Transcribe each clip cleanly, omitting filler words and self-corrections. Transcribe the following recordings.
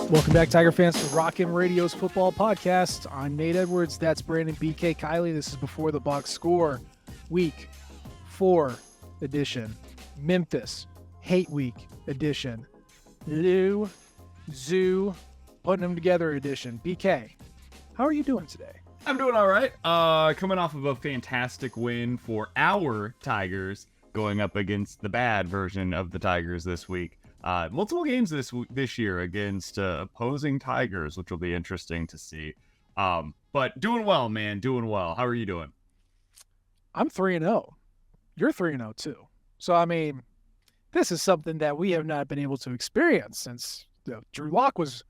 Welcome back, Tiger fans, to Rockin' Radio's football podcast. I'm Nate Edwards. That's Brandon BK Kiley. This is Before the Box Score, Week 4 edition. Memphis, Hate Week edition. Mizzou, putting them together edition. BK, how are you doing today? I'm doing all right. Coming off of a fantastic win for our Tigers, going up against the bad version of the Tigers this week. Multiple games this year against opposing Tigers, which will be interesting to see. But doing well, man. Doing well. How are you doing? I'm 3-0. You're 3-0 too. So, I mean, this is something that we have not been able to experience since Drew Lock was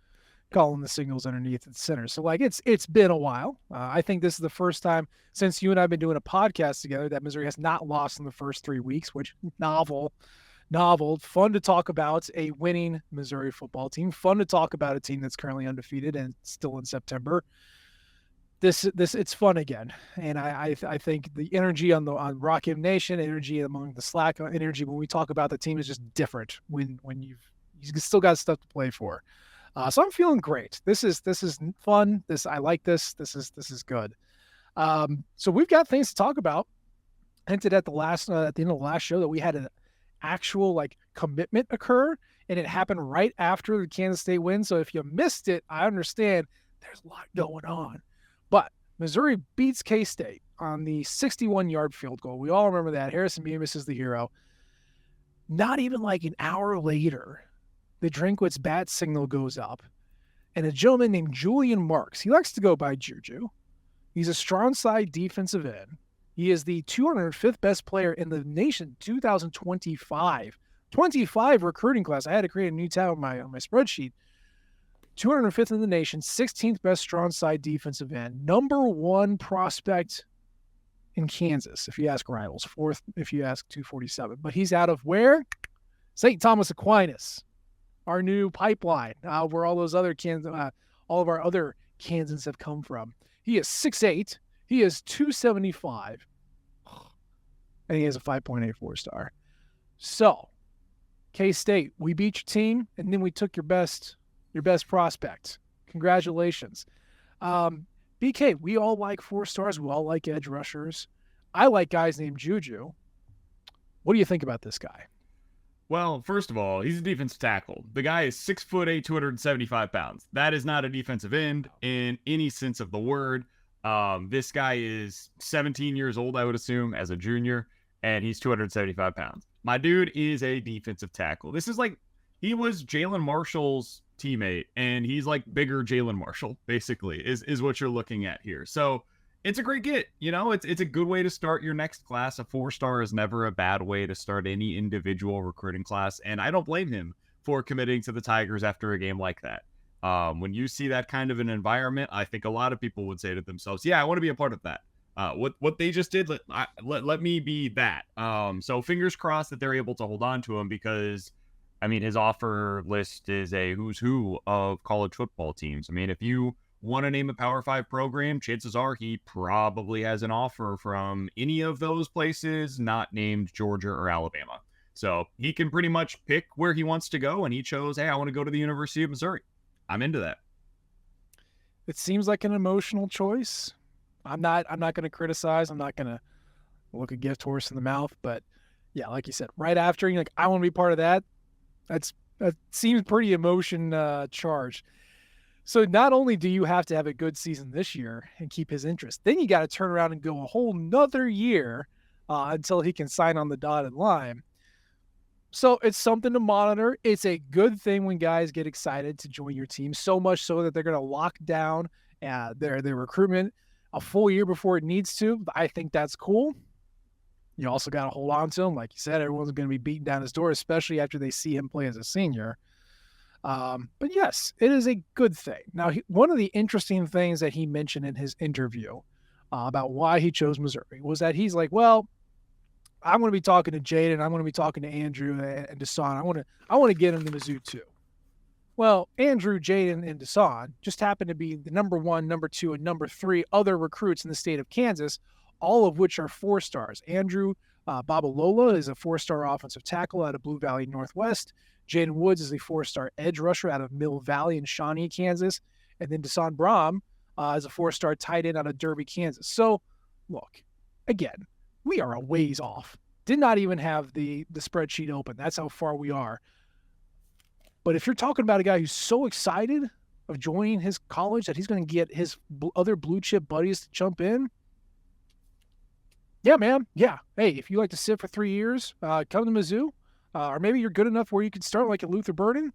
calling the signals underneath the center. So, like, it's been a while. I think this is the first time since you and I have been doing a podcast together that Missouri has not lost in the first 3 weeks, which novel, fun to talk about a winning Missouri football team, fun to talk about a team that's currently undefeated and still in September. This it's fun again, and I think the energy on Rock M Nation, energy among the Slack, energy when we talk about the team is just different when you still got stuff to play for. So I'm feeling great. This is fun. I like this. This is good. So we've got things to talk about. Hinted at the end of the last show that we had an actual commitment occur, and it happened right after the Kansas State win. So if you missed it, I understand there's a lot going on. But Missouri beats K-State on the 61-yard field goal. We all remember that. Harrison Bemis is the hero. Not even an hour later, the Drinkwitz bat signal goes up, and a gentleman named Julian Marks, he likes to go by Juju. He's a strong side defensive end. He is the 205th best player in the nation 2025. 25 recruiting class. I had to create a new tab on my spreadsheet. 205th in the nation, 16th best strong side defensive end, number 1 prospect in Kansas, if you ask rivals, 4th if you ask 247. But he's out of where? St. Thomas Aquinas, our new pipeline, where all those other all of our other Kansans have come from. He is 6'8". He is 275, and he has a 5.84 star. So, K-State, we beat your team, and then we took your best prospect. Congratulations. BK, we all like 4 stars. We all like edge rushers. I like guys named Juju. What do you think about this guy? Well, first of all, he's a defensive tackle. The guy is 6'8", 275 pounds. That is not a defensive end in any sense of the word. This guy is 17 years old, I would assume, as a junior, and he's 275 pounds. My dude is a defensive tackle. This is he was Jalen Marshall's teammate, and he's bigger Jalen Marshall, basically, is what you're looking at here. So it's a great get. It's a good way to start your next class. A 4-star is never a bad way to start any individual recruiting class, and I don't blame him for committing to the Tigers after a game like that. When you see that kind of an environment, I think a lot of people would say to themselves, yeah, I want to be a part of that. What they just did, let me be that. So fingers crossed that they're able to hold on to him, because his offer list is a who's who of college football teams. If you want to name a Power 5 program, chances are he probably has an offer from any of those places not named Georgia or Alabama. So he can pretty much pick where he wants to go, and he chose, hey, I want to go to the University of Missouri. I'm into that. It seems like an emotional choice. I'm not going to criticize. I'm not going to look a gift horse in the mouth. But yeah, like you said, right after you're I want to be part of that. That seems pretty emotion charged. So not only do you have to have a good season this year and keep his interest, then you got to turn around and go a whole nother year until he can sign on the dotted line. So it's something to monitor. It's a good thing when guys get excited to join your team, so much so that they're going to lock down their recruitment a full year before it needs to. I think that's cool. You also got to hold on to him. Like you said, everyone's going to be beating down his door, especially after they see him play as a senior. But yes, it is a good thing. Now, one of the interesting things that he mentioned in his interview about why he chose Missouri was that he's like, well, I'm going to be talking to Jaden. I'm going to be talking to Andrew and Deshaun. I want to get him to Mizzou too. Well, Andrew, Jaden, and Deshaun just happen to be the number 1, number 2, and number 3 other recruits in the state of Kansas, all of which are 4 stars. Andrew Babalola is a 4-star offensive tackle out of Blue Valley Northwest. Jaden Woods is a 4-star edge rusher out of Mill Valley in Shawnee, Kansas. And then Desan Brom is a 4-star tight end out of Derby, Kansas. So, look, again, we are a ways off. Did not even have the spreadsheet open. That's how far we are. But if you're talking about a guy who's so excited of joining his college that he's going to get his other blue chip buddies to jump in, yeah, man. Yeah. Hey, if you like to sit for 3 years, come to Mizzou, or maybe you're good enough where you can start like at Luther Burden.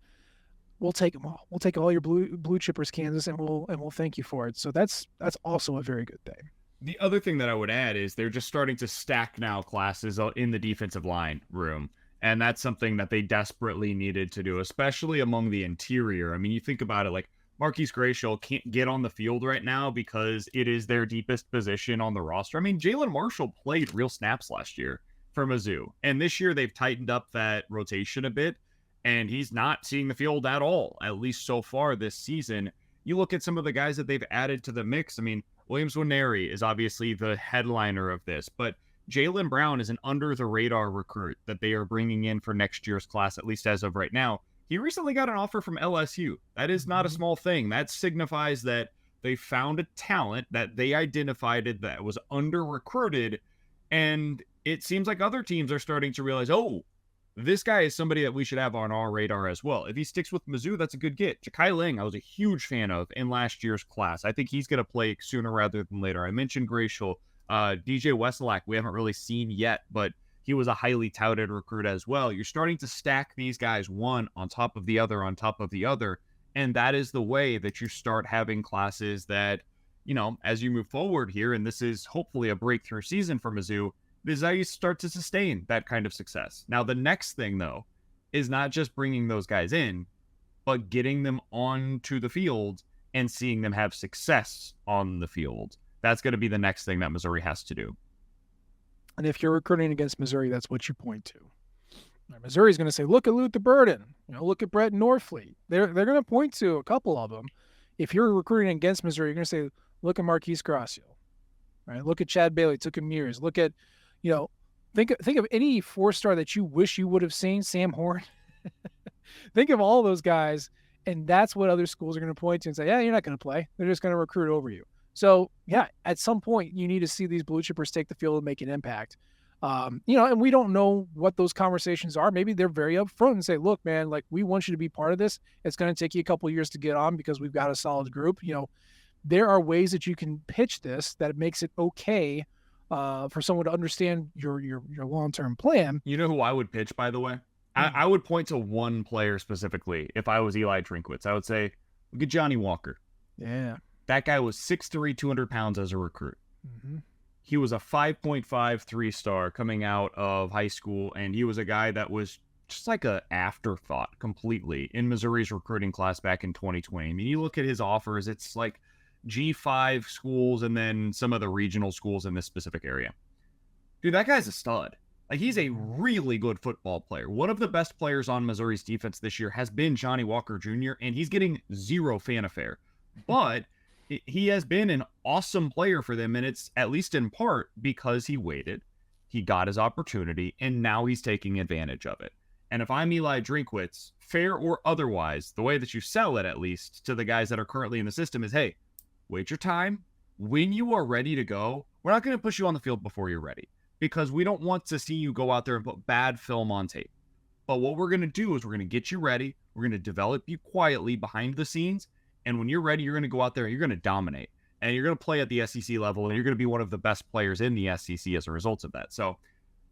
We'll take them all. We'll take all your blue chippers, Kansas, and we'll thank you for it. So that's also a very good thing. The other thing that I would add is they're just starting to stack now classes in the defensive line room. And that's something that they desperately needed to do, especially among the interior. I mean, you think about it, like Marquise Grayshall can't get on the field right now because it is their deepest position on the roster. I mean, Jalen Marshall played real snaps last year for Mizzou. And this year they've tightened up that rotation a bit, and he's not seeing the field at all, at least so far this season. You look at some of the guys that they've added to the mix. I mean, Williams Nwaneri is obviously the headliner of this, but Jalen Brown is an under-the-radar recruit that they are bringing in for next year's class, at least as of right now. He recently got an offer from LSU. That is not a small thing. That signifies that they found a talent that they identified that was under-recruited, and it seems like other teams are starting to realize, oh, this guy is somebody that we should have on our radar as well. If he sticks with Mizzou, that's a good get. Ja'Kai Ling, I was a huge fan of in last year's class. I think he's going to play sooner rather than later. I mentioned Grayshall. DJ Wesselak, we haven't really seen yet, but he was a highly touted recruit as well. You're starting to stack these guys one on top of the other on top of the other, and that is the way that you start having classes that, you know, as you move forward here, and this is hopefully a breakthrough season for Mizzou, this is how you start to sustain that kind of success. Now, the next thing, though, is not just bringing those guys in, but getting them onto the field and seeing them have success on the field. That's going to be the next thing that Missouri has to do. And if you're recruiting against Missouri, that's what you point to. Missouri's going to say, look at Luther Burden. Look at Brett Norfleet. They're going to point to a couple of them. If you're recruiting against Missouri, you're going to say, look at Marquise Gracio. Right? Look at Chad Bailey. Took him years. Look at, think of any 4-star that you wish you would have seen. Sam Horn. Think of all those guys, and that's what other schools are going to point to and say, yeah, you're not going to play. They're just going to recruit over you. So, yeah, at some point, you need to see these blue chippers take the field and make an impact. And we don't know what those conversations are. Maybe they're very upfront and say, look, man, like, we want you to be part of this. It's going to take you a couple of years to get on because we've got a solid group. There are ways that you can pitch this that makes it okay for someone to understand your long-term plan. You know who I would pitch, by the way? I would point to one player specifically. If I was Eli Drinkwitz, I would say, look at Johnny Walker. Yeah. That guy was 6'3", 200 pounds as a recruit. Mm-hmm. He was a 5.5 3-star coming out of high school, and he was a guy that was just like an afterthought completely in Missouri's recruiting class back in 2020. I mean, you look at his offers, it's like G5 schools and then some of the regional schools in this specific area. Dude, that guy's a stud. Like, he's a really good football player. One of the best players on Missouri's defense this year has been Johnny Walker Jr., and he's getting zero fanfare. But he has been an awesome player for them, and it's at least in part because he waited, he got his opportunity, and now he's taking advantage of it. And if I'm Eli Drinkwitz, fair or otherwise, the way that you sell it, at least, to the guys that are currently in the system is, hey, wait your time. When you are ready to go, we're not going to push you on the field before you're ready, because we don't want to see you go out there and put bad film on tape. But what we're going to do is we're going to get you ready. We're going to develop you quietly behind the scenes. And when you're ready, you're going to go out there and you're going to dominate. And you're going to play at the SEC level, and you're going to be one of the best players in the SEC as a result of that. So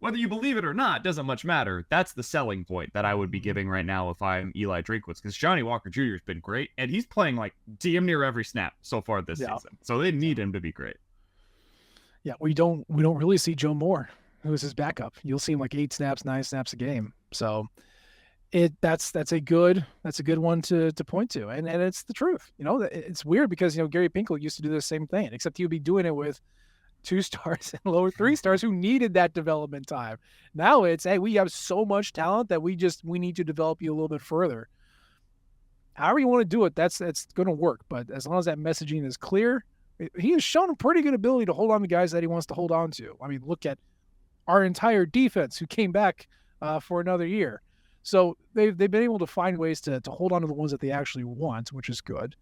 whether you believe it or not, doesn't much matter. That's the selling point that I would be giving right now if I'm Eli Drinkwitz, because Johnny Walker Jr. has been great, and he's playing like damn near every snap so far this season. So they need him to be great. Yeah, we don't really see Joe Moore, who is his backup. You'll see him like 8 snaps, 9 snaps a game. So that's a good one to point to, and it's the truth. It's weird because Gary Pinkel used to do the same thing, except he would be doing it with 2 stars and lower 3 stars who needed that development time. Now it's, hey, we have so much talent that we need to develop you a little bit further. However you want to do it, that's going to work. But as long as that messaging is clear, He has shown a pretty good ability to hold on to guys that he wants to hold on to. I mean, look at our entire defense who came back for another year. So they've been able to find ways to hold on to the ones that they actually want, which is good.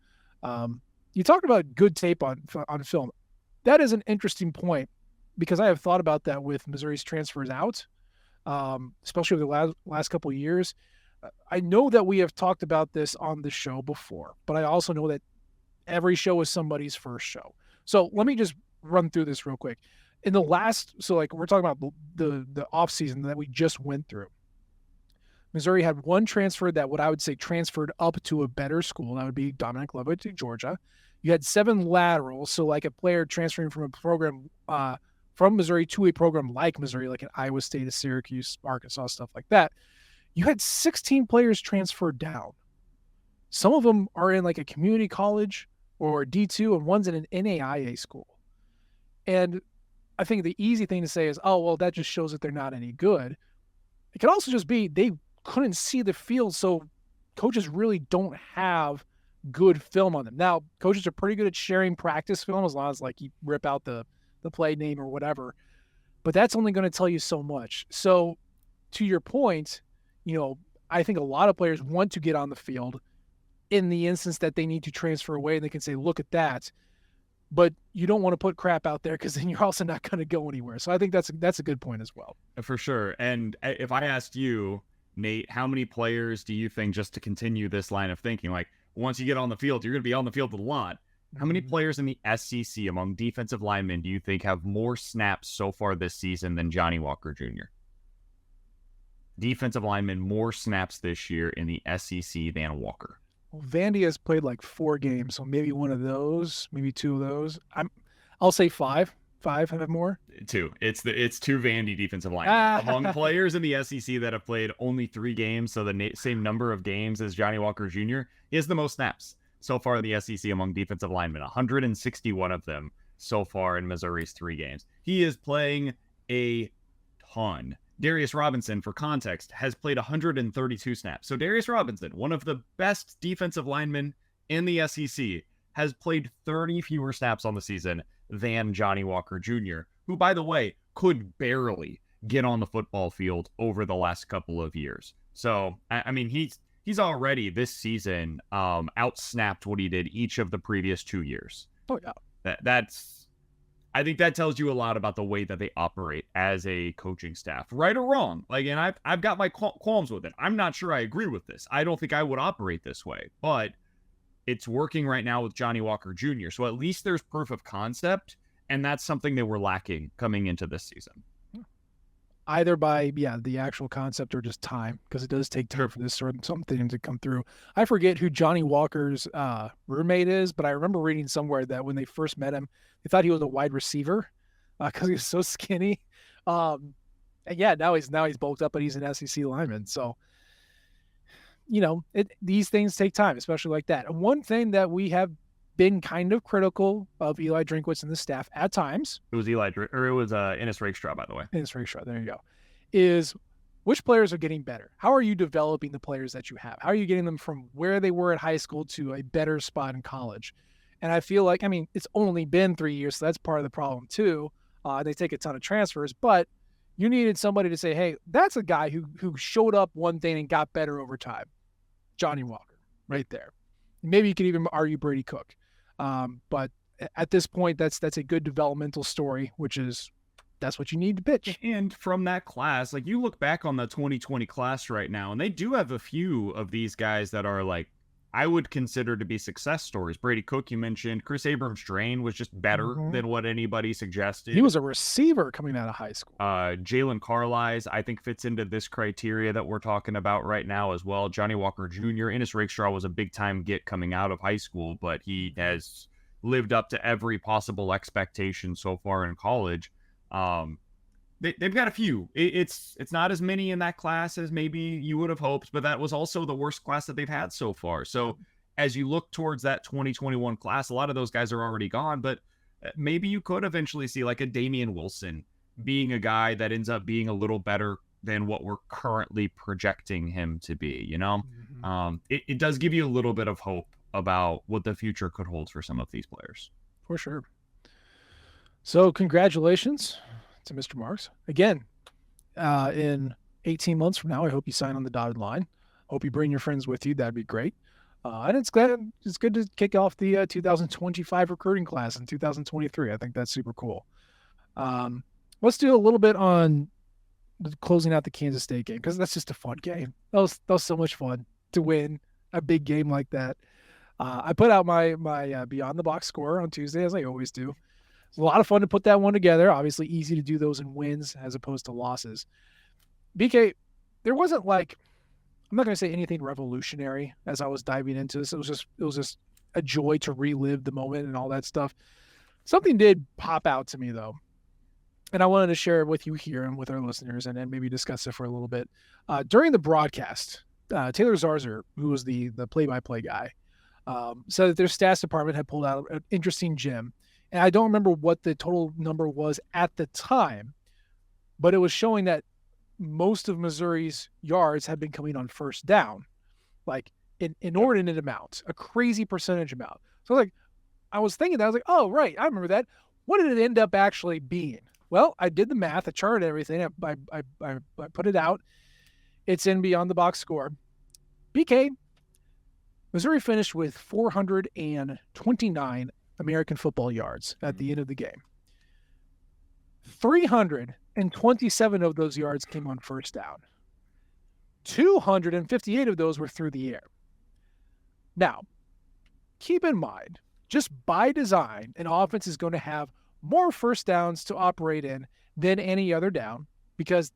You talked about good tape on film. That is an interesting point because I have thought about that with Missouri's transfers out, especially over the last couple of years. I know that we have talked about this on the show before, but I also know that every show is somebody's first show. So let me just run through this real quick. In the last, so like we're talking about the off season that we just went through. Missouri had one transfer that what I would say transferred up to a better school. That would be Dominic Lovett to Georgia. You had 7 laterals, so like a player transferring from a program from Missouri to a program like Missouri, like an Iowa State, a Syracuse, Arkansas, stuff like that. You had 16 players transferred down. Some of them are in like a community college or D2, and one's in an NAIA school. And I think the easy thing to say is, oh, well, that just shows that they're not any good. It could also just be they couldn't see the field, so coaches really don't have good film on them. Now, coaches are pretty good at sharing practice film as long as like you rip out the play name or whatever, but that's only going to tell you so much. So to your point, I think a lot of players want to get on the field in the instance that they need to transfer away and they can say, look at that. But you don't want to put crap out there because then you're also not going to go anywhere. So I think that's a good point as well. For sure. And if I asked you, Nate, how many players do you think, just to continue this line of thinking, like once you get on the field, you're going to be on the field a lot. How many players in the SEC among defensive linemen do you think have more snaps so far this season than Johnny Walker Jr.? Defensive linemen more snaps this year in the SEC than Walker. Well, Vandy has played like 4 games, so maybe one of those, maybe 2 of those. I'll say 5. 5 have more. 2. It's 2 Vandy defensive linemen among players in the SEC that have played only 3 games, so the same number of games as Johnny Walker Jr. is the most snaps so far in the SEC among defensive linemen. 161 of them so far in Missouri's 3 games. He is playing a ton. Darius Robinson, for context, has played 132 snaps. So Darius Robinson, one of the best defensive linemen in the SEC, has played 30 fewer snaps on the season than Johnny Walker Jr., who, by the way, could barely get on the football field over the last couple of years. So, I mean, he's already this season outsnapped what he did each of the previous 2 years. Oh, yeah. I think that tells you a lot about the way that they operate as a coaching staff, right or wrong. Like, and I've got my qualms with it. I'm not sure I agree with this. I don't think I would operate this way, but it's working right now with Johnny Walker Jr. So at least there's proof of concept, and that's something they were lacking coming into this season. Either by, the actual concept or just time, because it does take time for this sort of something to come through. I forget who Johnny Walker's roommate is, but I remember reading somewhere that when they first met him, they thought he was a wide receiver because he was so skinny. And now he's bulked up, but he's an SEC lineman. So, these things take time, especially like that. And one thing that we have been kind of critical of Eli Drinkwitz and the staff at times. It was Ennis Rakestraw, by the way. Ennis Rakestraw, there you go. Is which players are getting better? How are you developing the players that you have? How are you getting them from where they were at high school to a better spot in college? And I feel like, it's only been 3 years, so that's part of the problem too. They take a ton of transfers, but you needed somebody to say, hey, that's a guy who showed up one thing and got better over time. Johnny Walker, right there. Maybe you could even argue Brady Cook. But at this point, that's a good developmental story, that's what you need to pitch. And from that class, like you look back on the 2020 class right now, and they do have a few of these guys that are like, I would consider to be success stories. Brady Cook, you mentioned. Chris Abrams-Drain was just better than what anybody suggested. He was a receiver coming out of high school. Jalen Carlies, I think, fits into this criteria that we're talking about right now as well. Johnny Walker Jr. Ennis Rakestraw was a big-time get coming out of high school, but he has lived up to every possible expectation so far in college. They've got a few. It's not as many in that class as maybe you would have hoped, but that was also the worst class that they've had so far. So as you look towards that 2021 class, a lot of those guys are already gone, but maybe you could eventually see like a Damian Wilson being a guy that ends up being a little better than what we're currently projecting him to be, It does give you a little bit of hope about what the future could hold for some of these players. For sure. So congratulations to Mr. Marks. Again, in 18 months from now, I hope you sign on the dotted line. Hope you bring your friends with you. That'd be great. And it's good to kick off the 2025 recruiting class in 2023. I think that's super cool. Let's do a little bit on closing out the Kansas State game, because that's just a fun game. That was so much fun to win a big game like that. I put out my Beyond the Box score on Tuesday, as I always do. It's a lot of fun to put that one together. Obviously, easy to do those in wins as opposed to losses. BK, there wasn't like, I'm not going to say anything revolutionary as I was diving into this. It was just a joy to relive the moment and all that stuff. Something did pop out to me though, and I wanted to share it with you here and with our listeners, and then maybe discuss it for a little bit. During the broadcast, Taylor Zarzer, who was the play-by-play guy, said that their stats department had pulled out an interesting gem. And I don't remember what the total number was at the time, but it was showing that most of Missouri's yards had been coming on first down, like an inordinate amount, a crazy percentage amount. So like, I was thinking that, I was like, oh, right, I remember that. What did it end up actually being? Well, I did the math, I charted everything, I put it out. It's in Beyond the Box score. BK, Missouri finished with 429 American football yards at the end of the game. 327 of those yards came on first down. 258 of those were through the air. Now, keep in mind, just by design, an offense is going to have more first downs to operate in than any other down, because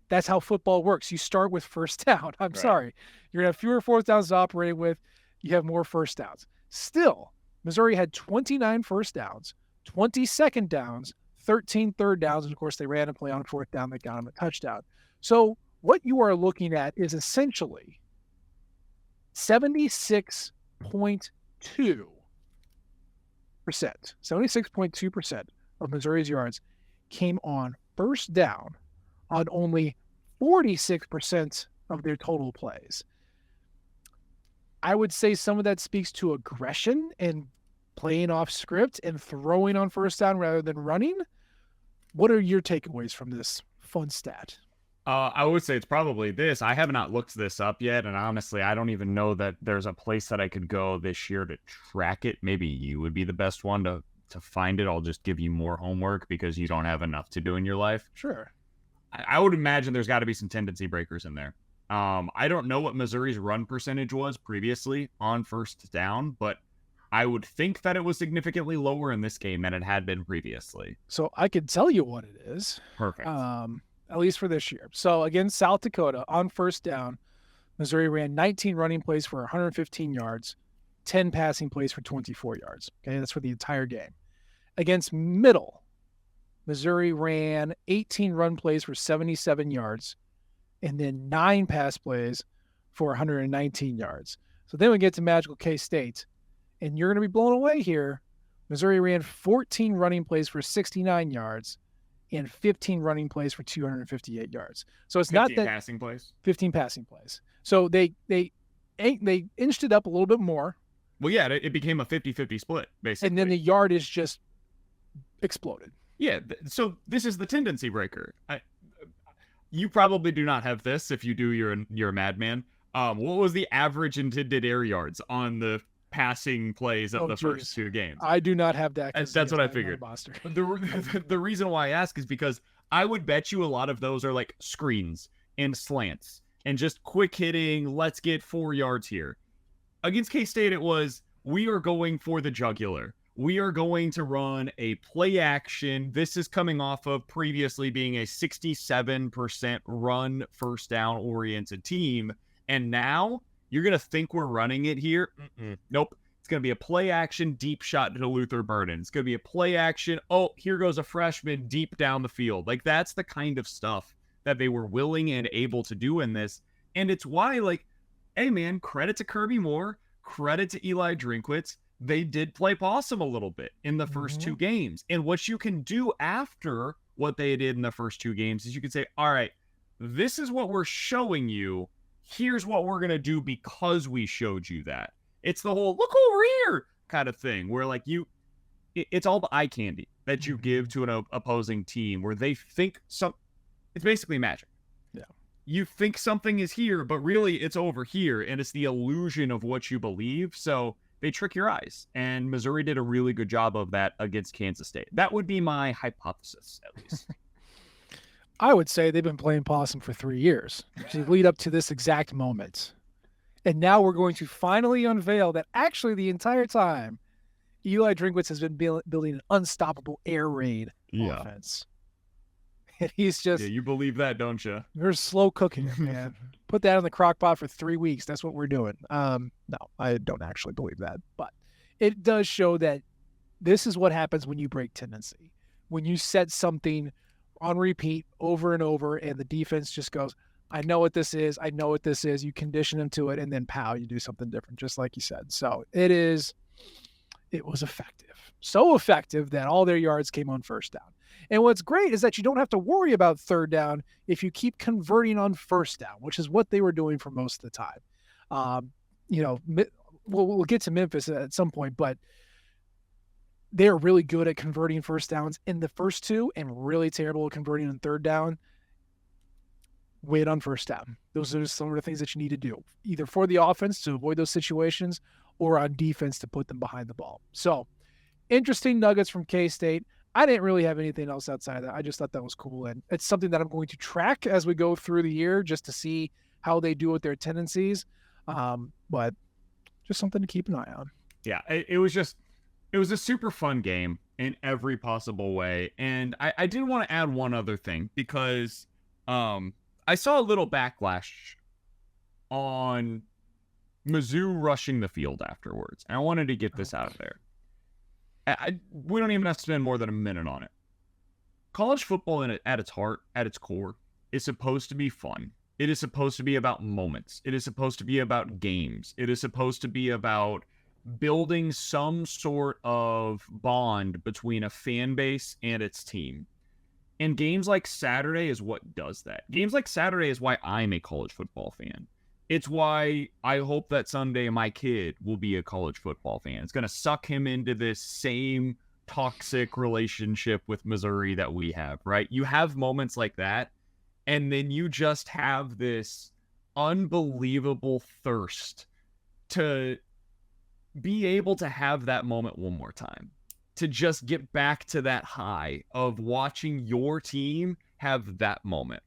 that's how football works. You start with first down. I'm sorry. You're going to have fewer fourth downs to operate with. You have more first downs. Still, Missouri had 29 first downs, 20 second downs, 13 third downs, and of course they ran a play on fourth down that got them a touchdown. So what you are looking at is essentially 76.2% of Missouri's yards came on first down on only 46% of their total plays. I would say some of that speaks to aggression and playing off script and throwing on first down rather than running. What are your takeaways from this fun stat? I would say it's probably this. I have not looked this up yet, and honestly, I don't even know that there's a place that I could go this year to track it. Maybe you would be the best one to find it. I'll just give you more homework because you don't have enough to do in your life. Sure. I would imagine there's got to be some tendency breakers in there. I don't know what Missouri's run percentage was previously on first down, but I would think that it was significantly lower in this game than it had been previously. So I could tell you what it is. Perfect. At least for this year. So against South Dakota, on first down, Missouri ran 19 running plays for 115 yards, 10 passing plays for 24 yards. Okay, that's for the entire game. Against Middle, Missouri ran 18 run plays for 77 yards, and then 9 pass plays for 119 yards. So then we get to Magical K-State, and you're going to be blown away here. Missouri ran 14 running plays for 69 yards and 15 running plays for 258 yards. So it's not that 15 passing plays. So they inched it up a little bit more. Well, yeah, it became a 50-50 split, basically. And then the yardage just exploded. Yeah, so this is the tendency breaker. You probably do not have this. If you do, you're a madman. What was the average intended air yards on the passing plays of the first two games? I do not have that. That's what I figured. The reason why I ask is because I would bet you a lot of those are like screens and slants and just quick hitting, let's get 4 yards here. Against K-State, it was, we are going for the jugular. We are going to run a play action. This is coming off of previously being a 67% run first down oriented team. And now you're going to think we're running it here? Nope. It's going to be a play action deep shot to Luther Burden. It's going to be a play action. Oh, here goes a freshman deep down the field. Like, that's the kind of stuff that they were willing and able to do in this. And it's why, like, hey, man, credit to Kirby Moore, credit to Eli Drinkwitz. They did play possum a little bit in the first two games. And what you can do after what they did in the first two games is you can say, all right, this is what we're showing you. Here's what we're going to do because we showed you that. It's the whole look over here kind of thing where, like, you it's all the eye candy that you give to an opposing team where they think it's basically magic. Yeah. You think something is here, but really it's over here, and it's the illusion of what you believe. So they trick your eyes, and Missouri did a really good job of that against Kansas State. That would be my hypothesis, at least. I would say they've been playing possum for 3 years to lead up to this exact moment. And now we're going to finally unveil that actually the entire time, Eli Drinkwitz has been building an unstoppable air raid offense. And he's just... Yeah, you believe that, don't you? We're slow cooking it, man. Put that in the crock pot for 3 weeks. That's what we're doing. No, I don't actually believe that. But it does show that this is what happens when you break tendency. When you set something on repeat over and over, and the defense just goes, I know what this is. I know what this is. You condition them to it, and then pow, you do something different, just like you said. So it was effective. So effective that all their yards came on first down. And what's great is that you don't have to worry about third down if you keep converting on first down, which is what they were doing for most of the time. We'll get to Memphis at some point, but they're really good at converting first downs in the first two and really terrible at converting on third down. Wait on first down. Those are some of the things that you need to do, either for the offense to avoid those situations or on defense to put them behind the ball. So interesting nuggets from K-State. I didn't really have anything else outside of that. I just thought that was cool. And it's something that I'm going to track as we go through the year just to see how they do with their tendencies. But just something to keep an eye on. Yeah, it was a super fun game in every possible way. And I did want to add one other thing because I saw a little backlash on Mizzou rushing the field afterwards. And I wanted to get this out of there. We don't even have to spend more than a minute on it. College football at its heart, at its core, is supposed to be fun. It is supposed to be about moments. It is supposed to be about games. It is supposed to be about building some sort of bond between a fan base and its team. And games like Saturday is what does that. Games like Saturday is why I'm a college football fan. It's why I hope that someday my kid will be a college football fan. It's going to suck him into this same toxic relationship with Missouri that we have, right? You have moments like that, and then you just have this unbelievable thirst to be able to have that moment one more time, to just get back to that high of watching your team have that moment.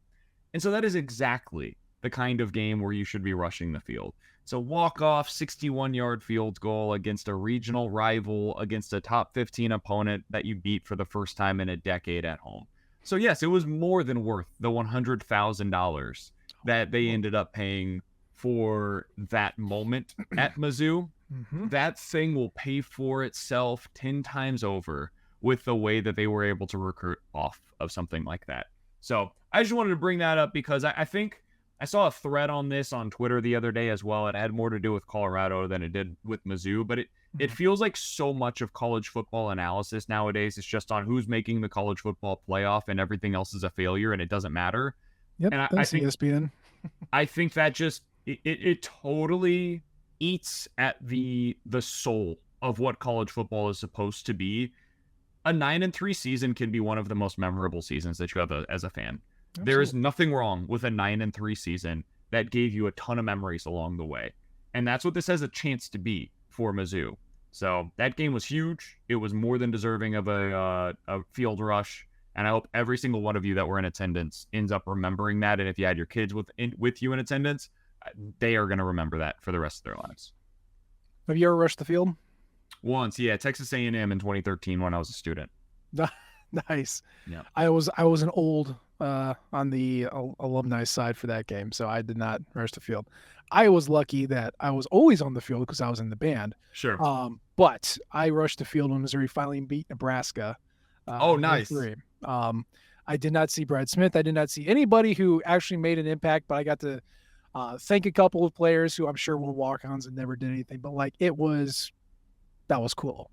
And so that is exactly the kind of game where you should be rushing the field. It's a walk-off 61-yard field goal against a regional rival, against a top 15 opponent that you beat for the first time in a decade at home. So yes, it was more than worth the $100,000 that they ended up paying for that moment at Mizzou. Mm-hmm. That thing will pay for itself 10 times over with the way that they were able to recruit off of something like that. So I just wanted to bring that up because I think I saw a thread on this on Twitter the other day as well. It had more to do with Colorado than it did with Mizzou, but it feels like so much of college football analysis nowadays is just on who's making the college football playoff and everything else is a failure and it doesn't matter. Yep, and I think ESPN. I think that just it totally eats at the soul of what college football is supposed to be. A 9-3 season can be one of the most memorable seasons that you have as a fan. Absolutely. There is nothing wrong with a 9-3 season that gave you a ton of memories along the way. And that's what this has a chance to be for Mizzou. So that game was huge. It was more than deserving of a field rush. And I hope every single one of you that were in attendance ends up remembering that. And if you had your kids with you in attendance, they are going to remember that for the rest of their lives. Have you ever rushed the field? Once, yeah. Texas A&M in 2013 when I was a student. Nice. Yeah. I was an old on the alumni side for that game, so I did not rush the field. I was lucky that I was always on the field because I was in the band. Sure. But I rushed the field when Missouri finally beat Nebraska. Oh, nice. I did not see Brad Smith. I did not see anybody who actually made an impact, but I got to thank a couple of players who I'm sure were walk-ons and never did anything. But that was cool.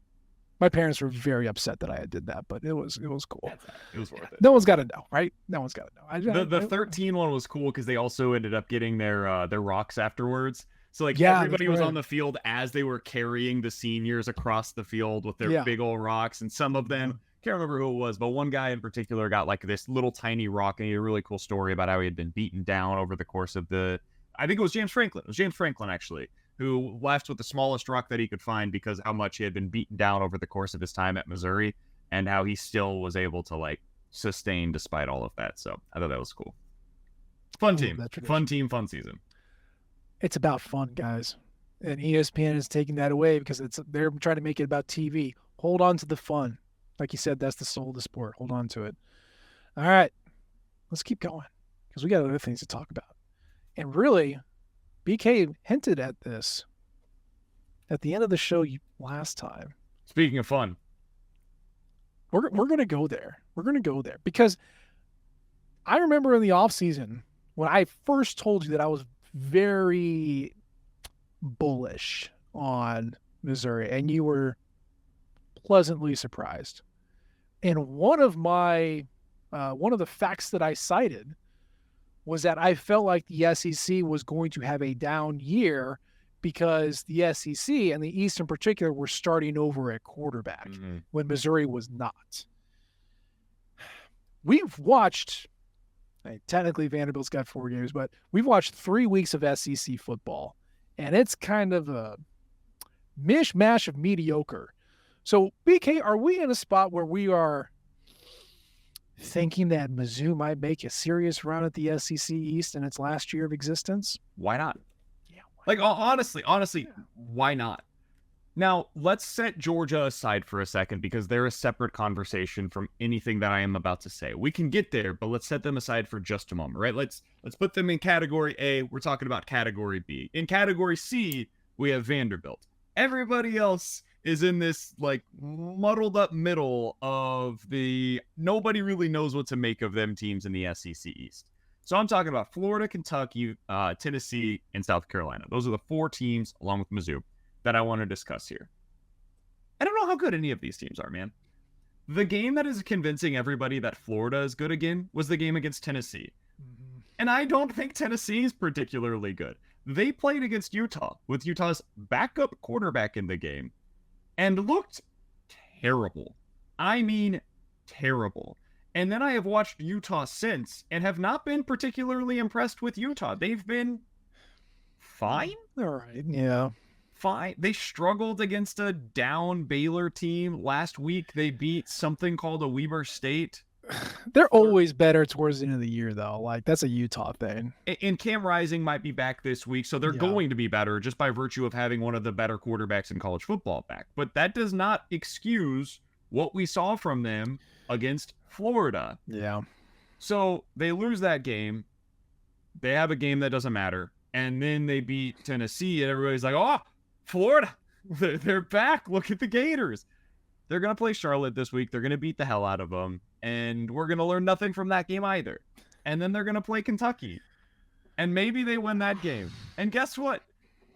My parents were very upset that I did that, but it was cool. It was worth it. No one's got to know, right? No one's got to know. The 13 one was cool because they also ended up getting their rocks afterwards. So like Yeah, everybody that's was right. on the field as they were carrying the seniors across the field with their Yeah. big old rocks, and some of them, can't remember who it was, but one guy in particular got like this little tiny rock, and he had a really cool story about how he had been beaten down over the course of I think it was James Franklin. It was James Franklin actually, who left with the smallest rock that he could find because how much he had been beaten down over the course of his time at Missouri, and how he still was able to like sustain despite all of that. So I thought that was cool. Fun team, fun season. It's about fun, guys. And ESPN is taking that away because they're trying to make it about TV. Hold on to the fun. Like you said, that's the soul of the sport. Hold on to it. All right. Let's keep going because we got other things to talk about. And really, BK hinted at this at the end of the show last time. Speaking of fun, we're going to go there. We're going to go there because I remember in the offseason when I first told you that I was very bullish on Missouri, and you were pleasantly surprised. And one of the facts that I cited was that I felt like the SEC was going to have a down year because the SEC and the East in particular were starting over at quarterback when Missouri was not. We've watched, technically Vanderbilt's got 4 games, but we've watched 3 weeks of SEC football, and it's kind of a mishmash of mediocre. So, BK, are we in a spot where we are thinking that Mizzou might make a serious run at the SEC East in its last year of existence? Why not? Yeah. Like, honestly, why not? Now, let's set Georgia aside for a second because they're a separate conversation from anything that I am about to say. We can get there, but let's set them aside for just a moment, right? Let's put them in category A. We're talking about category B. In category C, we have Vanderbilt. Everybody else is in this like muddled up middle of nobody really knows what to make of them teams in the SEC East. So I'm talking about Florida, Kentucky, Tennessee, and South Carolina. Those are the 4 teams, along with Mizzou, that I want to discuss here. I don't know how good any of these teams are, man. The game that is convincing everybody that Florida is good again was the game against Tennessee. And I don't think Tennessee is particularly good. They played against Utah with Utah's backup quarterback in the game and looked terrible. I mean, terrible. And then I have watched Utah since and have not been particularly impressed with Utah. They've been fine. All right. Yeah. Fine. They struggled against a down Baylor team. Last week, they beat something called a Weber State. They're always better towards the end of the year, though. Like, that's a Utah thing. And Cam Rising might be back this week, so they're going to be better just by virtue of having one of the better quarterbacks in college football back. But that does not excuse what we saw from them against Florida. Yeah. So they lose that game. They have a game that doesn't matter. And then they beat Tennessee, and everybody's like, oh, Florida, they're back. Look at the Gators. They're going to play Charlotte this week. They're going to beat the hell out of them. And we're going to learn nothing from that game either. And then they're going to play Kentucky. And maybe they win that game. And guess what?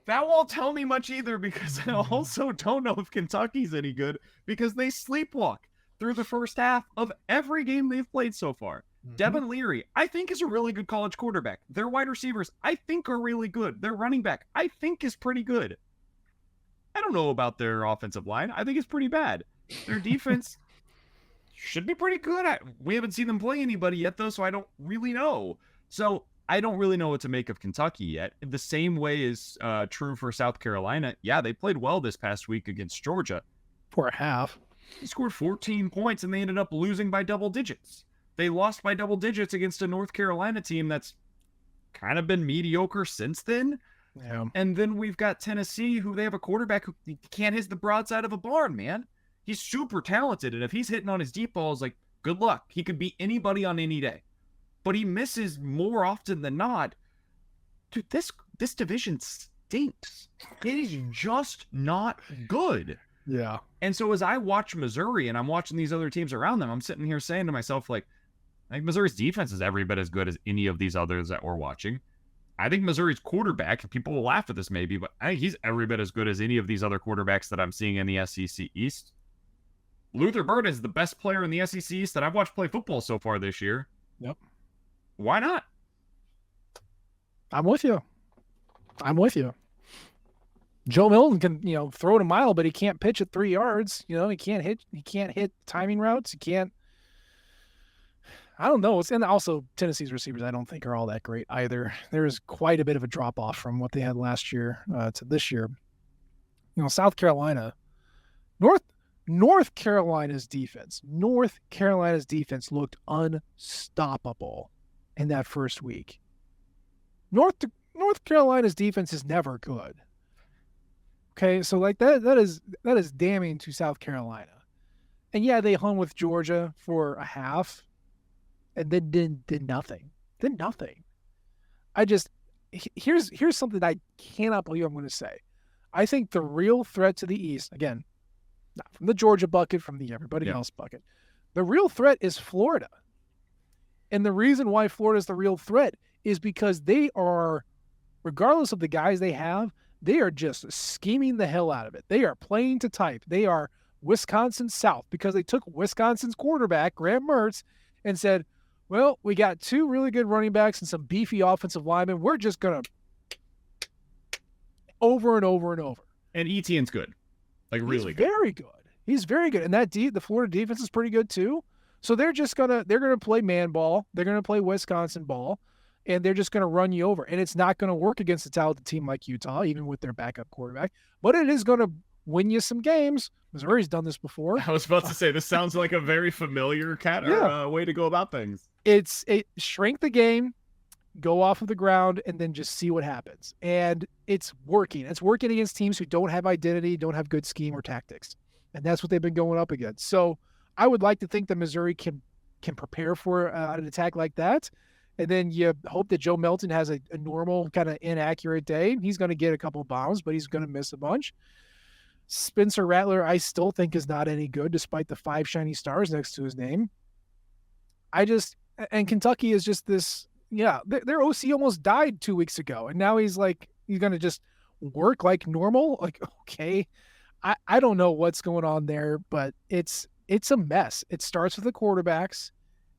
That won't tell me much either because I also don't know if Kentucky's any good because they sleepwalk through the first half of every game they've played so far. Devin Leary, I think, is a really good college quarterback. Their wide receivers, I think, are really good. Their running back, I think, is pretty good. I don't know about their offensive line. I think it's pretty bad. Their defense should be pretty good. We haven't seen them play anybody yet, though, so I don't really know. So I don't really know what to make of Kentucky yet. The same way is true for South Carolina. Yeah, they played well this past week against Georgia. For a half. They scored 14 points, and they ended up losing by double digits. They lost by double digits against a North Carolina team that's kind of been mediocre since then. Yeah. And then we've got Tennessee, who they have a quarterback who can't hit the broadside of a barn, man. He's super talented, and if he's hitting on his deep balls, like, good luck. He could beat anybody on any day. But he misses more often than not. Dude, this division stinks. It is just not good. Yeah. And so as I watch Missouri and I'm watching these other teams around them, I'm sitting here saying to myself, like, I think Missouri's defense is every bit as good as any of these others that we're watching. I think Missouri's quarterback, people will laugh at this maybe, but I think he's every bit as good as any of these other quarterbacks that I'm seeing in the SEC East. Luther Burden is the best player in the SEC East that I've watched play football so far this year. Yep. Why not? I'm with you. Joe Milton can, throw it a mile, but he can't pitch at 3 yards. He can't hit timing routes. He can't. I don't know. And also Tennessee's receivers, I don't think are all that great either. There is quite a bit of a drop off from what they had last year to this year. South Carolina, North Carolina's defense looked unstoppable in that first week. North Carolina's defense is never good. Okay, so like that is damning to South Carolina. And yeah, they hung with Georgia for a half and then did nothing. Here's something I cannot believe I'm going to say. I think the real threat to the East, again, not from the Georgia bucket, from the everybody else bucket, the real threat is Florida. And the reason why Florida is the real threat is because they are, regardless of the guys they have, they are just scheming the hell out of it. They are playing to type. They are Wisconsin South because they took Wisconsin's quarterback, Graham Mertz, and said, well, we got 2 really good running backs and some beefy offensive linemen. We're just going to over and over and over. And Etienne's good. Like really good. He's very good. And the Florida defense is pretty good too. So they're going to play man ball. They're going to play Wisconsin ball. And they're just going to run you over. And it's not going to work against a talented team like Utah, even with their backup quarterback. But it is going to win you some games. Missouri's done this before. I was about to say, this sounds like a very familiar way to go about things. It's shrink the game, go off of the ground, and then just see what happens. And it's working. It's working against teams who don't have identity, don't have good scheme or tactics. And that's what they've been going up against. So I would like to think that Missouri can prepare for an attack like that. And then you hope that Joe Milton has a normal kind of inaccurate day. He's going to get a couple bombs, but he's going to miss a bunch. Spencer Rattler, I still think is not any good, despite the 5 shiny stars next to his name. And Kentucky is just this, their OC almost died 2 weeks ago. And now he's going to just work like normal. Like, okay, I don't know what's going on there, but it's a mess. It starts with the quarterbacks.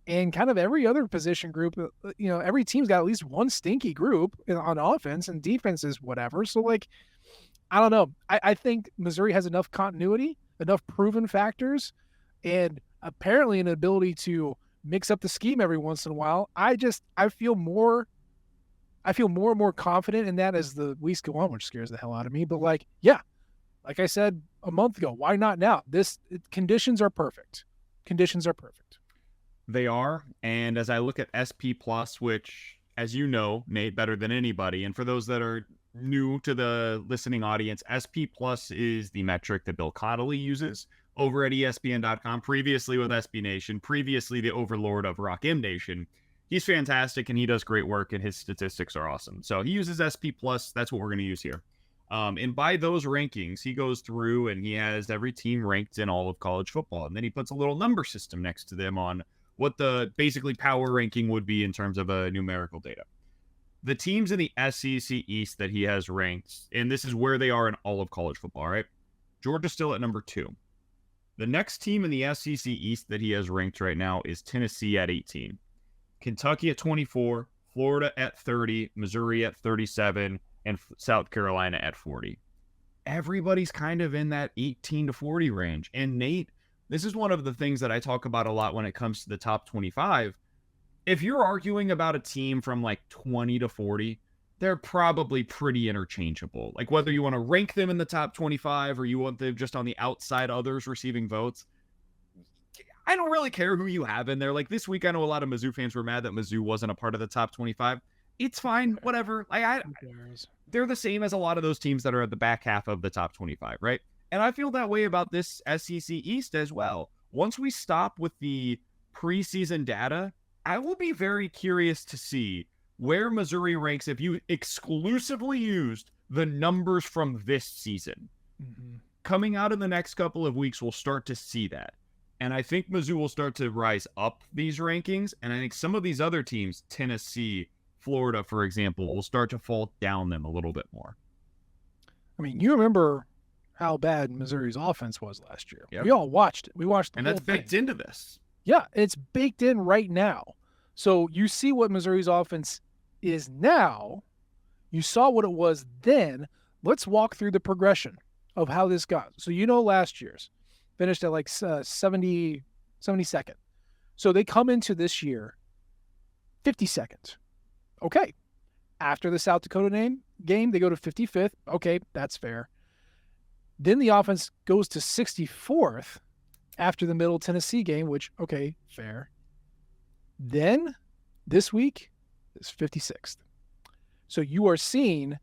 And kind of every other position group, every team's got at least one stinky group on offense, and defense is whatever. So, I don't know. I think Missouri has enough continuity, enough proven factors, and apparently an ability to mix up the scheme every once in a while. I feel more and more confident in that as the weeks go on, which scares the hell out of me. But like I said a month ago, why not now? Conditions are perfect. They are, and as I look at SP Plus, which, as you know, Nate, better than anybody, and for those that are new to the listening audience, SP Plus is the metric that Bill Connolly uses over at ESPN.com, previously with SB Nation, previously the overlord of Rock M Nation. He's fantastic, and he does great work, and his statistics are awesome. So he uses SP Plus. That's what we're going to use here. And by those rankings, he goes through, and he has every team ranked in all of college football, and then he puts a little number system next to them on what the basically power ranking would be in terms of numerical data. The teams in the SEC East that he has ranked, and this is where they are in all of college football, right? Georgia's still at number 2. The next team in the SEC East that he has ranked right now is Tennessee at 18. Kentucky at 24, Florida at 30, Missouri at 37, and South Carolina at 40. Everybody's kind of in that 18 to 40 range. And Nate, this is one of the things that I talk about a lot when it comes to the top 25. If you're arguing about a team from 20 to 40, they're probably pretty interchangeable. Like whether you want to rank them in the top 25 or you want them just on the outside others receiving votes, I don't really care who you have in there. Like this week, I know a lot of Mizzou fans were mad that Mizzou wasn't a part of the top 25. It's fine, whatever. They're the same as a lot of those teams that are at the back half of the top 25, right? And I feel that way about this SEC East as well. Once we stop with the preseason data, I will be very curious to see where Missouri ranks if you exclusively used the numbers from this season. Mm-hmm. Coming out in the next couple of weeks, we'll start to see that. And I think Mizzou will start to rise up these rankings. And I think some of these other teams, Tennessee, Florida, for example, will start to fall down them a little bit more. I mean, you remember how bad Missouri's offense was last year. Yep. We all watched it. We watched the and whole that's baked thing. into this. Yeah, it's baked in right now. So you see what Missouri's offense is now. You saw what it was then. let's walk through the progression of how this got. So last year's finished at like 72nd. So they come into this year 52nd. Okay. After the South Dakota game, they go to 55th. Okay, that's fair. Then the offense goes to 64th after the Middle Tennessee game, which, okay, fair. Then this week is 56th. So you are seeing,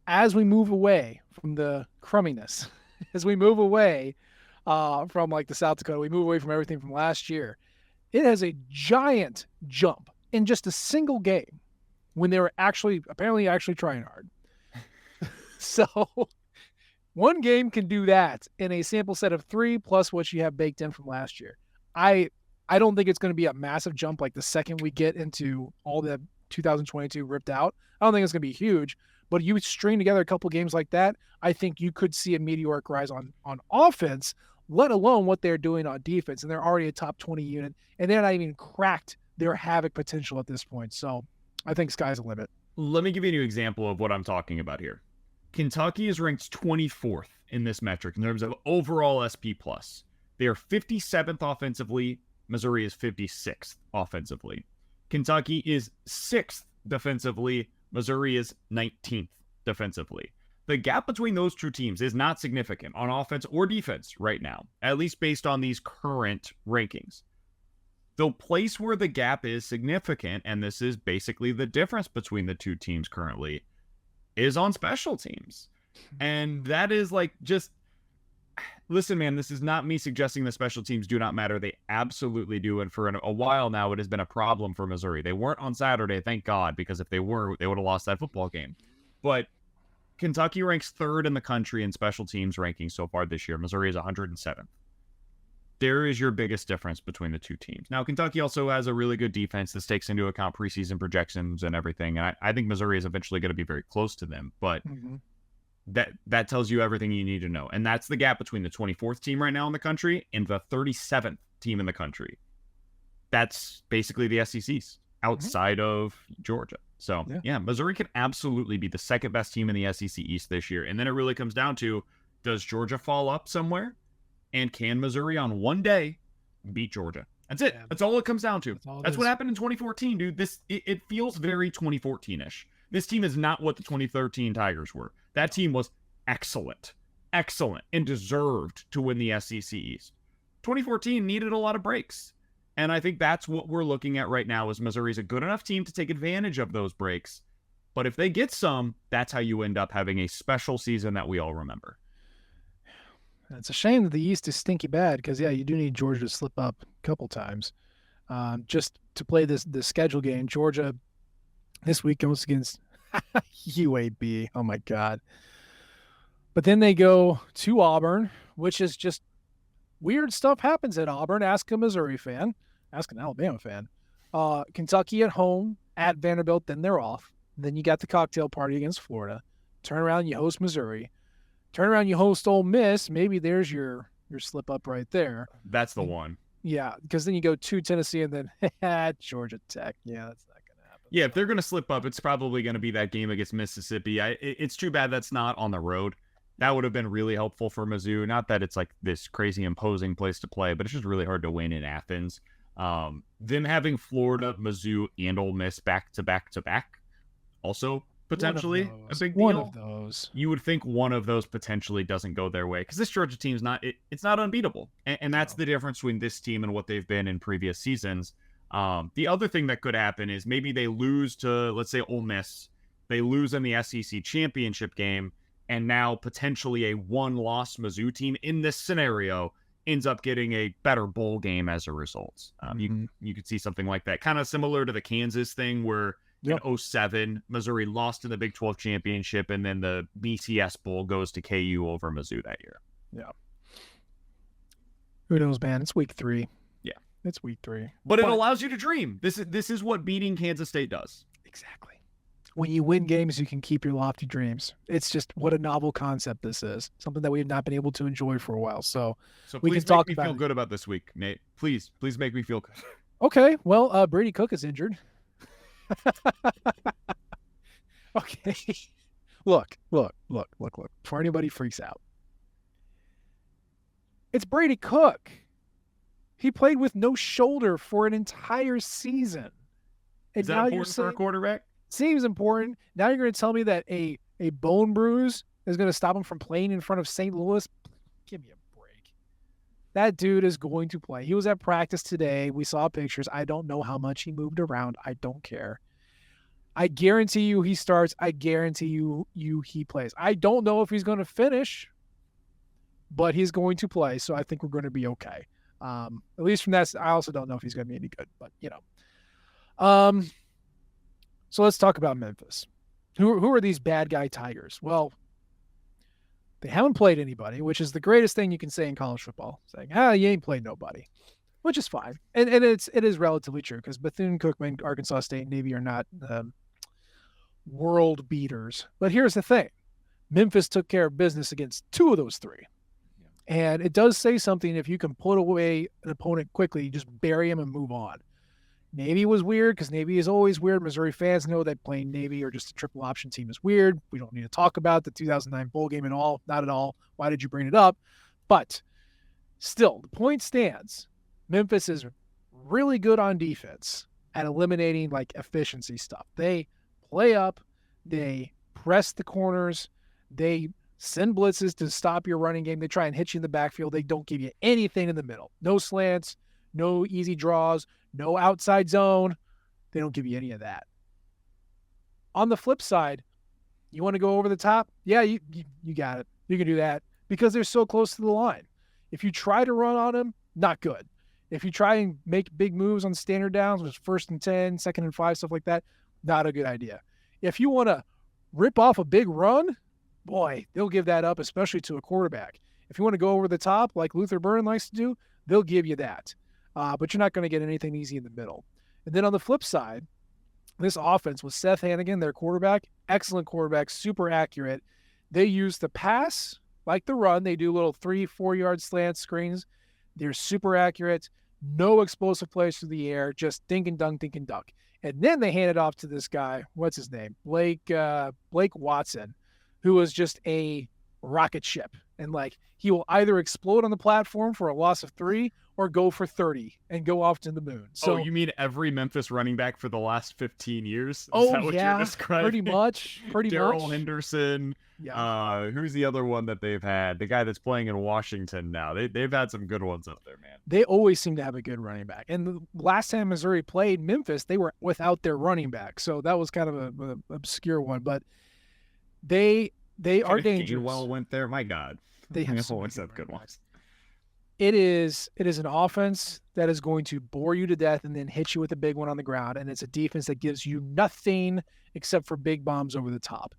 as we move away from the crumminess, as we move away from like the South Dakota, we move away from everything from last year, it has a giant jump in just a single game when they were apparently trying hard. So one game can do that in a sample set of 3 plus what you have baked in from last year. I don't think it's going to be a massive jump like the second we get into all the 2022 ripped out. I don't think it's going to be huge, but you string together a couple games like that, I think you could see a meteoric rise on offense, let alone what they're doing on defense. And they're already a top 20 unit, and they're not even cracked their havoc potential at this point. So I think sky's the limit. Let me give you an example of what I'm talking about here. Kentucky is ranked 24th in this metric in terms of overall SP+. They are 57th offensively. Missouri is 56th offensively. Kentucky is 6th defensively. Missouri is 19th defensively. The gap between those two teams is not significant on offense or defense right now, at least based on these current rankings. The place where the gap is significant, and this is basically the difference between the two teams currently, is on special teams. And that is like just, listen, man, this is not me suggesting the special teams do not matter. They absolutely do. And for a while now, it has been a problem for Missouri. They weren't on Saturday, thank God, because if they were, they would have lost that football game. But Kentucky ranks 3rd in the country in special teams rankings so far this year. Missouri is 107th. There is your biggest difference between the two teams. Now, Kentucky also has a really good defense that takes into account preseason projections and everything. And I think Missouri is eventually going to be very close to them. But that tells you everything you need to know. And that's the gap between the 24th team right now in the country and the 37th team in the country. That's basically the SECs outside of Georgia. So, yeah, Missouri can absolutely be the second best team in the SEC East this year. And then it really comes down to, does Georgia fall up somewhere? And can Missouri on one day beat Georgia? That's it. That's all it comes down to. That's what happened in 2014, dude. It feels very 2014-ish. This team is not what the 2013 Tigers were. That team was excellent, and deserved to win the SEC East. 2014 needed a lot of breaks. And I think that's what we're looking at right now is Missouri's a good enough team to take advantage of those breaks. But if they get some, that's how you end up having a special season that we all remember. It's a shame that the East is stinky bad because, you do need Georgia to slip up a couple times. Just to play this schedule game, Georgia this week goes against UAB. Oh, my God. But then they go to Auburn, which is just weird stuff happens at Auburn. Ask a Missouri fan. Ask an Alabama fan. Kentucky at home, at Vanderbilt, then they're off. Then you got the cocktail party against Florida. Turn around, you host Missouri. Turn around, you host Ole Miss. Maybe there's your slip up right there. That's the one. Yeah, because then you go to Tennessee and then Georgia Tech. Yeah, that's not going to happen. Yeah, if they're going to slip up, it's probably going to be that game against Mississippi. It's too bad that's not on the road. That would have been really helpful for Mizzou. Not that it's like this crazy imposing place to play, but it's just really hard to win in Athens. Them having Florida, Mizzou, and Ole Miss back to back to back, also potentially a big deal. One of those. You would think one of those potentially doesn't go their way because this Georgia team's not. It's not unbeatable, and that's the difference between this team and what they've been in previous seasons. The other thing that could happen is maybe they lose to, let's say, Ole Miss. They lose in the SEC championship game, and now potentially a one-loss Mizzou team in this scenario ends up getting a better bowl game as a result. You could see something like that, kind of similar to the Kansas thing where in 2007, Missouri lost in the Big 12 championship, and then the BCS Bowl goes to KU over Mizzou that year. Yeah. Who knows, man? It's week 3. Yeah. It's week 3. But it allows you to dream. This is what beating Kansas State does. Exactly. When you win games, you can keep your lofty dreams. It's just what a novel concept this is. Something that we have not been able to enjoy for a while. So we can talk about. Feel good about this week, Nate. Please make me feel good. Okay. Well, Brady Cook is injured. Okay. Look. Before anybody freaks out, it's Brady Cook. He played with no shoulder for an entire season. And Is that important for a quarterback? Seems important. Now you're going to tell me that a bone bruise is going to stop him from playing in front of St. Louis? Give me a break. That dude is going to play. He was at practice today. We saw pictures. I don't know how much he moved around. I don't care. I guarantee you he starts. I guarantee you he plays. I don't know if he's going to finish, but he's going to play. So I think we're going to be okay. At least from that, I also don't know if he's going to be any good, but so let's talk about Memphis. Who are these bad guy Tigers? Well, they haven't played anybody, which is the greatest thing you can say in college football. Saying, you ain't played nobody, which is fine. And it is relatively true because Bethune-Cookman, Arkansas State, and Navy are not world beaters. But here's the thing. Memphis took care of business against two of those three. And it does say something if you can put away an opponent quickly, you just bury him and move on. Navy was weird because Navy is always weird. Missouri fans know that playing Navy or just a triple option team is weird. We don't need to talk about the 2009 bowl game at all. Not at all. Why did you bring it up? But still, the point stands. Memphis is really good on defense at eliminating like efficiency stuff. They play up. They press the corners. They send blitzes to stop your running game. They try and hit you in the backfield. They don't give you anything in the middle. No slants, no easy draws, no outside zone. They don't give you any of that. On the flip side, you want to go over the top? Yeah, you got it. You can do that because they're so close to the line. If you try to run on them, not good. If you try and make big moves on standard downs, which is 1st and 10, 2nd and 5, stuff like that, not a good idea. If you want to rip off a big run, boy, they'll give that up, especially to a quarterback. If you want to go over the top like Luther Burden likes to do, they'll give you that. But you're not going to get anything easy in the middle. And then on the flip side, this offense with Seth Hannigan, their quarterback, excellent quarterback, super accurate. They use the pass like the run. They do little 3-4 yard slant screens. They're super accurate. No explosive plays through the air, just dink and dunk, dink and dunk. And then they hand it off to this guy. What's his name? Blake Watson, who was just a rocket ship. And like he will either explode on the platform for a loss of 3 or go for 30 and go off to the moon. So you mean every Memphis running back for the last 15 years? Is that what you're describing? Pretty much. Darrell Henderson. Yeah. Who's the other one that they've had? The guy that's playing in Washington now. They've had some good ones up there, man. They always seem to have a good running back. And the last time Missouri played Memphis, they were without their running back. So that was kind of an obscure one. But they are dangerous. Well went there. My God. They have always have good ones. It is an offense that is going to bore you to death and then hit you with a big one on the ground. And it's a defense that gives you nothing except for big bombs over the top.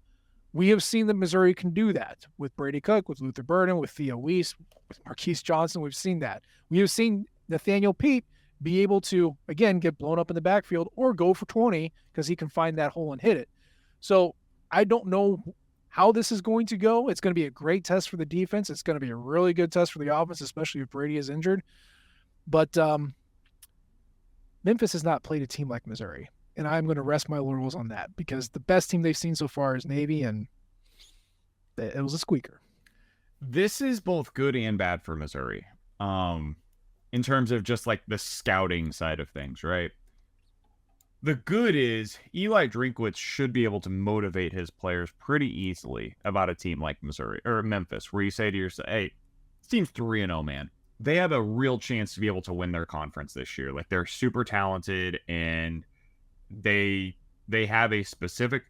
We have seen that Missouri can do that with Brady Cook, with Luther Burden, with Theo Weiss, with Marquise Johnson. We've seen that. We have seen Nathaniel Pete be able to, again, get blown up in the backfield or go for 20 because he can find that hole and hit it. So I don't know how this is going to go. It's going to be a great test for the defense. It's going to be a really good test for the offense, especially if Brady is injured. But Memphis has not played a team like Missouri, and I'm going to rest my laurels on that because the best team they've seen so far is Navy, and it was a squeaker. This is both good and bad for Missouri in terms of just like the scouting side of things, right? The good is Eli Drinkwitz should be able to motivate his players pretty easily about a team like Missouri or Memphis, where you say to yourself, hey, this team's 3-0, man. They have a real chance to be able to win their conference this year. Like, they're super talented and they have a specific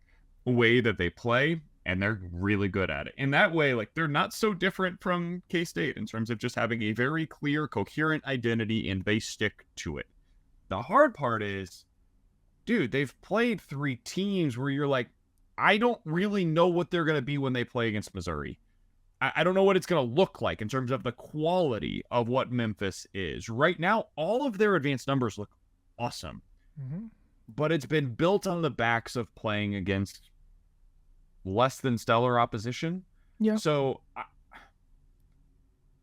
way that they play and they're really good at it. And that way, like, they're not so different from K-State in terms of just having a very clear, coherent identity and they stick to it. The hard part is, dude, they've played 3 teams where you're like, I don't really know what they're going to be when they play against Missouri. I don't know what it's going to look like in terms of the quality of what Memphis is. Right now, all of their advanced numbers look awesome. Mm-hmm. But it's been built on the backs of playing against less than stellar opposition. Yeah. So,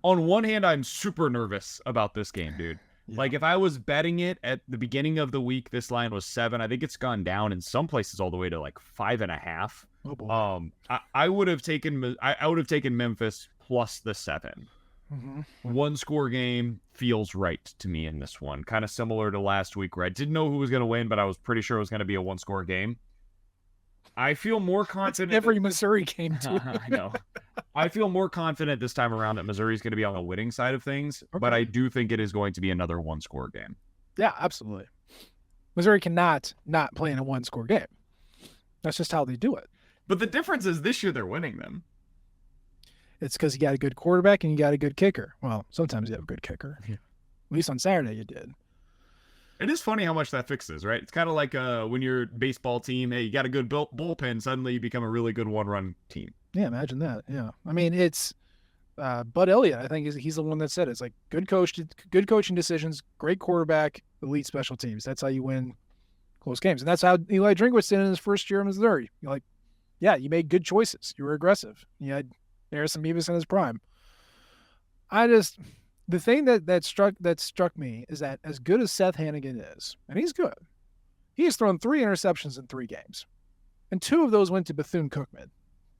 on one hand, I'm super nervous about this game, dude. Yeah. Like if I was betting it at the beginning of the week, this line was 7. I think it's gone down in some places all the way to like 5.5. Oh boy. I would have taken I would have taken Memphis plus the 7. Mm-hmm. One score game feels right to me in this one. Kind of similar to last week where I didn't know who was going to win, but I was pretty sure it was going to be a one score game. I feel more confident. Every Missouri game, too. I know. I feel more confident this time around that Missouri's going to be on the winning side of things, but I do think it is going to be another one-score game. Yeah, absolutely. Missouri cannot not play in a one-score game. That's just how they do it. But the difference is this year they're winning them. It's because you got a good quarterback and you got a good kicker. Well, sometimes you have a good kicker. Yeah. At least on Saturday you did. It is funny how much that fixes, right? It's kind of like when your baseball team, hey, you got a good bullpen, suddenly you become a really good one-run team. Yeah, imagine that. Yeah. I mean, it's Bud Elliott, I think he's the one that said it. It's like good coaching decisions, great quarterback, elite special teams. That's how you win close games. And that's how Eli Drinkwitz did in his first year in Missouri. You're like, yeah, you made good choices. You were aggressive. You had Harrison Mevis in his prime. The thing that struck me is that as good as Seth Hannigan is, and he's good, he has thrown 3 interceptions in 3 games. And 2 of those went to Bethune-Cookman,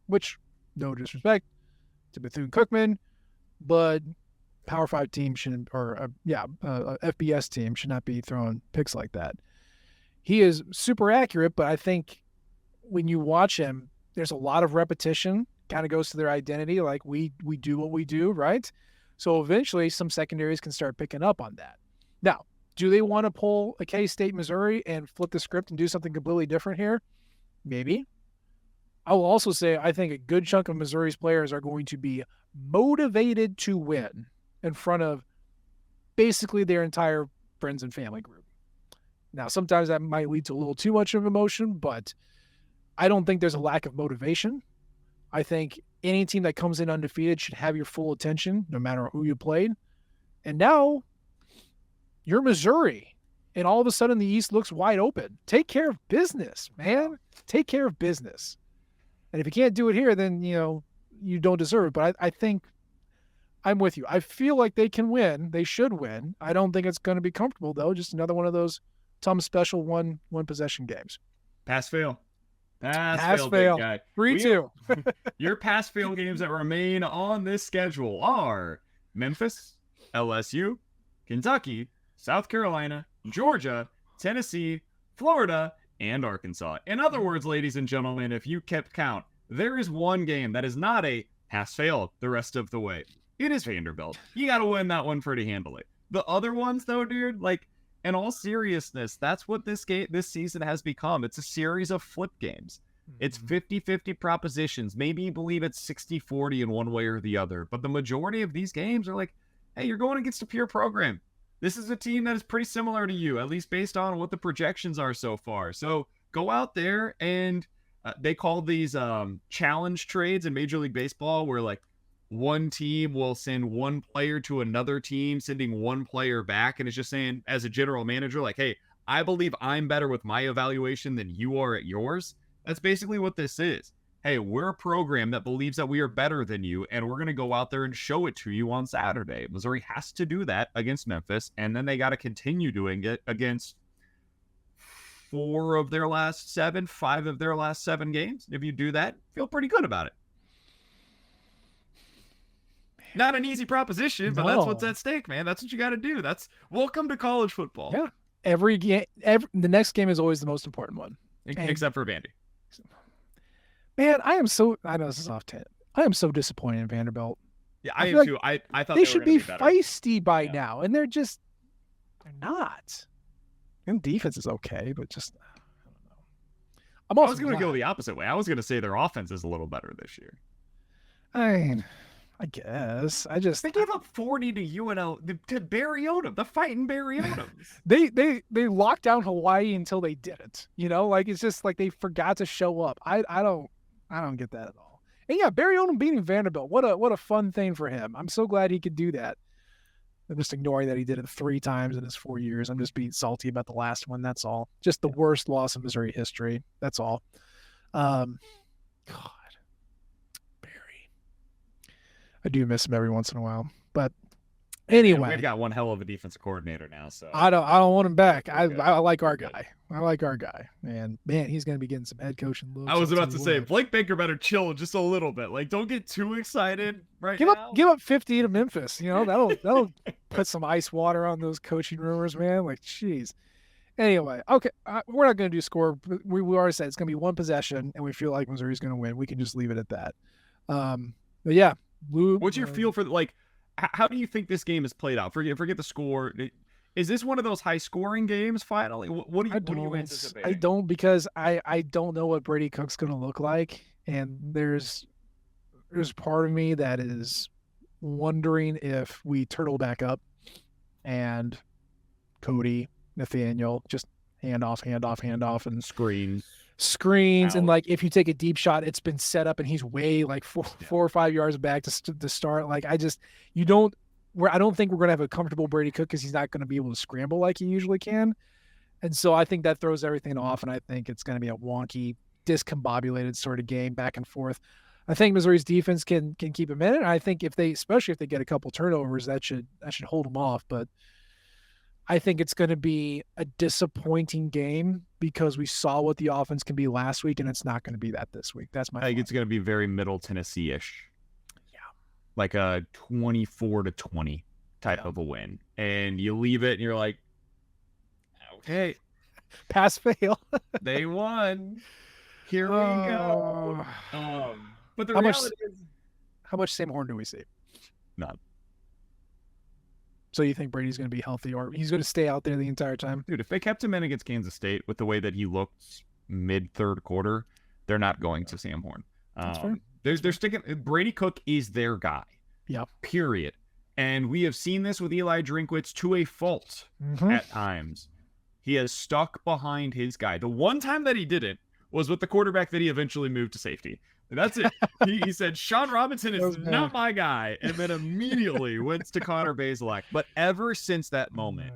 which, no disrespect to Bethune-Cookman, but Power 5 team shouldn't, or FBS team should not be throwing picks like that. He is super accurate, but I think when you watch him, there's a lot of repetition, kind of goes to their identity, like we do what we do, right? So eventually some secondaries can start picking up on that. Now, do they want to pull a K-State, Missouri and flip the script and do something completely different here? Maybe. I will also say I think a good chunk of Missouri's players are going to be motivated to win in front of basically their entire friends and family group. Now, sometimes that might lead to a little too much of emotion, but I don't think there's a lack of motivation. I think any team that comes in undefeated should have your full attention, no matter who you played. And now you're Missouri, and all of a sudden the East looks wide open. Take care of business, man. Take care of business. And if you can't do it here, then, you don't deserve it. But I think I'm with you. I feel like they can win. They should win. I don't think it's going to be comfortable, though. Just another one of those Tom Special one possession games. Pass fail. Pass fail. 3-2. Your pass fail games that remain on this schedule are Memphis, LSU, Kentucky, South Carolina, Georgia, Tennessee, Florida, and Arkansas. In other words, ladies and gentlemen, if you kept count, there is one game that is not a pass fail the rest of the way. It is Vanderbilt. You got to win that one pretty handily. The other ones, though, dude, like, in all seriousness, that's what this season has become. It's a series of flip games. It's 50-50 propositions. Maybe you believe it's 60-40 in one way or the other. But the majority of these games are like, hey, you're going against a peer program. This is a team that is pretty similar to you, at least based on what the projections are so far. So go out there and they call these challenge trades in Major League Baseball where, like, one team will send one player to another team, sending one player back. And it's just saying, as a general manager, like, hey, I believe I'm better with my evaluation than you are at yours. That's basically what this is. Hey, we're a program that believes that we are better than you, and we're going to go out there and show it to you on Saturday. Missouri has to do that against Memphis, and then they got to continue doing it against 5 of their last 7 games. If you do that, feel pretty good about it. Not an easy proposition, but that's what's at stake, man. That's what you got to do. That's welcome to college football. Yeah. Every game, the next game is always the most important one. Except for Vandy. Man, I know this is off tangent. I am so disappointed in Vanderbilt. Yeah, I am too. I thought they should be feisty by now, and they're not. And defense is okay, but just, I don't know. I was going to go the opposite way. I was going to say their offense is a little better this year. I guess. They gave up 40 to UNL, to Barry Odom, the fighting Barry Odoms. they locked down Hawaii until they didn't. Like, it's just like they forgot to show up. I don't get that at all. And yeah, Barry Odom beating Vanderbilt. What a fun thing for him. I'm so glad he could do that. I'm just ignoring that he did it 3 times in his 4 years. I'm just being salty about the last one. That's all. Just the worst loss in Missouri history. That's all. God. I do miss him every once in a while. But Anyway, we've got one hell of a defensive coordinator now. So I don't want him back. I like our guy. I like our guy. And man, he's going to be getting some head coaching looks. I was about to say, Blake Baker better chill just a little bit. Like, don't get too excited now. Give up 50 to Memphis. You know, that'll put some ice water on those coaching rumors, man. Like, jeez. Anyway, okay, we're not going to do score. We already said it's going to be one possession, and we feel like Missouri's going to win. We can just leave it at that. But yeah, Lou. What's your feel for like? How do you think this game is played out? Forget the score. Is this one of those high scoring games? Finally, what do you anticipate? I don't, because I don't know what Brady Cook's going to look like, and there's part of me that is wondering if we turtle back up and Cody, Nathaniel just hand off, and screens, and like if you take a deep shot, it's been set up and he's way like 4 or 5 yards back to start. Like I don't think we're going to have a comfortable Brady Cook because he's not going to be able to scramble like he usually can. And so I think that throws everything off, and I think it's going to be a wonky, discombobulated sort of game back and forth. I think Missouri's defense can keep him in it. I think especially if they get a couple turnovers, that should hold them off. But I think it's going to be a disappointing game because we saw what the offense can be last week, and it's not going to be that this week. That's my. I think it's going to be very Middle Tennessee-ish. Yeah, like a 24-20 type of a win, and you leave it, and you're like, okay, pass fail. They won. Here we go. But the reality is, how much Sam Horn do we see? None. So you think Brady's going to be healthy, or he's going to stay out there the entire time? Dude, if they kept him in against Kansas State with the way that he looked mid-third quarter, they're not going to Sam Horn. That's fair. They're sticking. Brady Cook is their guy. Yeah. Period. And we have seen this with Eli Drinkwitz to a fault at times. He has stuck behind his guy. The one time that he didn't was with the quarterback that he eventually moved to safety. That's it. He said, Sean Robinson is not my guy, and then immediately went to Connor Bazelak. But ever since that moment,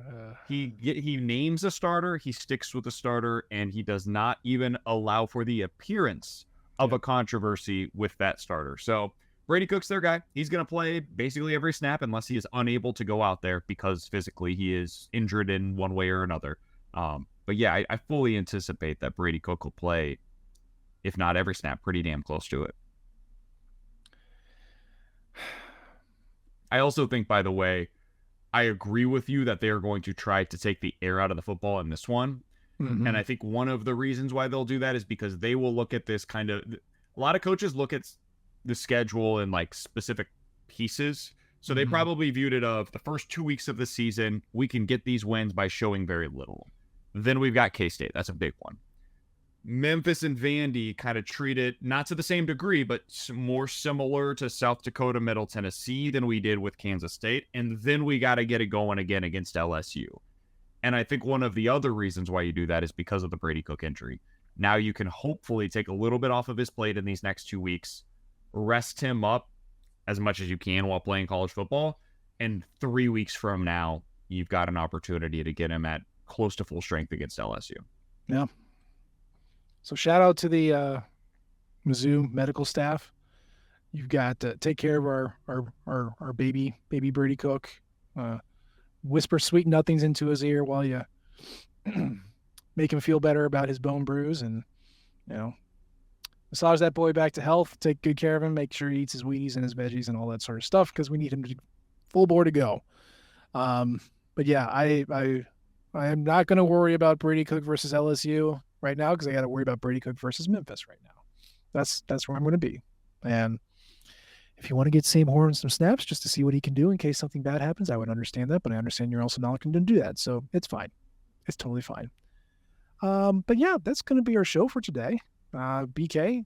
he names a starter, he sticks with the starter, and he does not even allow for the appearance of a controversy with that starter. So Brady Cook's their guy. He's going to play basically every snap unless he is unable to go out there because physically he is injured in one way or another. But yeah, I fully anticipate that Brady Cook will play, if not every snap, pretty damn close to it. I also think, by the way, I agree with you that they are going to try to take the air out of the football in this one. Mm-hmm. And I think one of the reasons why they'll do that is because they will look at this kind of, a lot of coaches look at the schedule in like specific pieces. So they probably viewed it of the first 2 weeks of the season, we can get these wins by showing very little. Then we've got K-State. That's a big one. Memphis and Vandy kind of treat it, not to the same degree, but more similar to South Dakota, Middle Tennessee than we did with Kansas State. And then we got to get it going again against LSU. And I think one of the other reasons why you do that is because of the Brady Cook injury. Now you can hopefully take a little bit off of his plate in these next 2 weeks, rest him up as much as you can while playing college football. And 3 weeks from now, you've got an opportunity to get him at close to full strength against LSU. Yeah. So shout out to the Mizzou medical staff. You've got to take care of our baby Brady Cook. Whisper sweet nothings into his ear while you make him feel better about his bone bruise, and massage that boy back to health. Take good care of him. Make sure he eats his Wheaties and his veggies and all that sort of stuff because we need him to full bore to go. But yeah, I am not going to worry about Brady Cook versus LSU right now because I got to worry about Brady Cook versus Memphis right now. That's where I'm going to be. And if you want to get Sam Horn some snaps just to see what he can do in case something bad happens, I would understand that. But I understand you're also not going to do that, so it's fine. It's totally fine. But yeah, that's going to be our show for today. BK,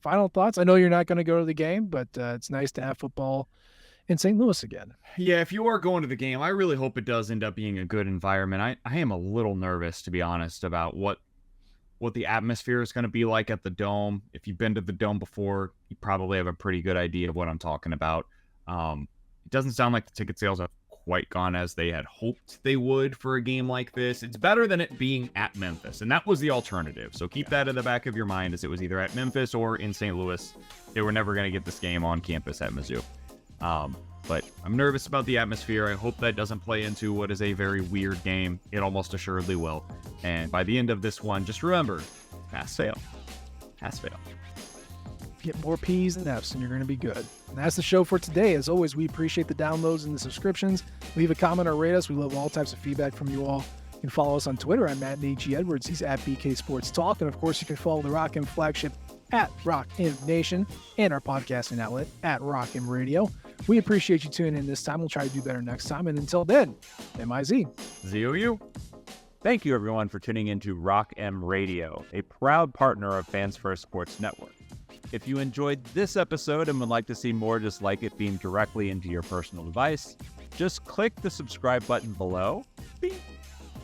final thoughts? I know you're not going to go to the game, but it's nice to have football in St. Louis again. Yeah, if you are going to the game, I really hope it does end up being a good environment. I am a little nervous, to be honest, about what the atmosphere is going to be like at the Dome. If you've been to the Dome before, you probably have a pretty good idea of what I'm talking about. It doesn't sound like the ticket sales have quite gone as they had hoped they would for a game like this. It's better than it being at Memphis, and that was the alternative. So keep that in the back of your mind, as it was either at Memphis or in St. Louis. They were never going to get this game on campus at Mizzou. But I'm nervous about the atmosphere. I hope that doesn't play into what is a very weird game. It almost assuredly will. And by the end of this one, just remember, pass, fail. Pass, fail. Get more P's than F's and you're going to be good. And that's the show for today. As always, we appreciate the downloads and the subscriptions. Leave a comment or rate us. We love all types of feedback from you all. You can follow us on Twitter. I'm at Nate G. Edwards. He's at BK Sports Talk. And of course, you can follow the Rock M flagship at Rock M Nation and our podcasting outlet at Rock M Radio. We appreciate you tuning in this time. We'll try to do better next time. And until then, MIZ. ZOU. Thank you, everyone, for tuning into Rock M Radio, a proud partner of Fans First Sports Network. If you enjoyed this episode and would like to see more just like it beamed directly into your personal device, just click the subscribe button below. Beep.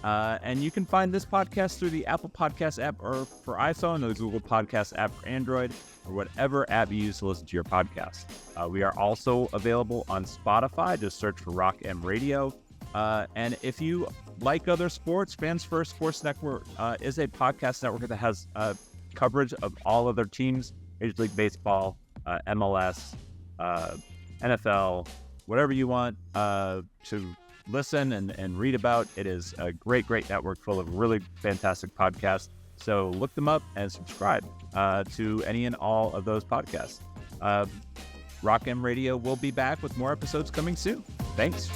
And you can find this podcast through the Apple Podcast app or for iPhone, or the Google Podcast app for Android, or whatever app you use to listen to your podcast. We are also available on Spotify. Just search for Rock M Radio. And if you like other sports, Fans First Sports Network is a podcast network that has coverage of all other teams, Major League Baseball, MLS, NFL, whatever you want to listen and read about. It is a great network full of really fantastic podcasts. So look them up and subscribe to any and all of those podcasts. Rock M Radio will be back with more episodes coming soon. Thanks.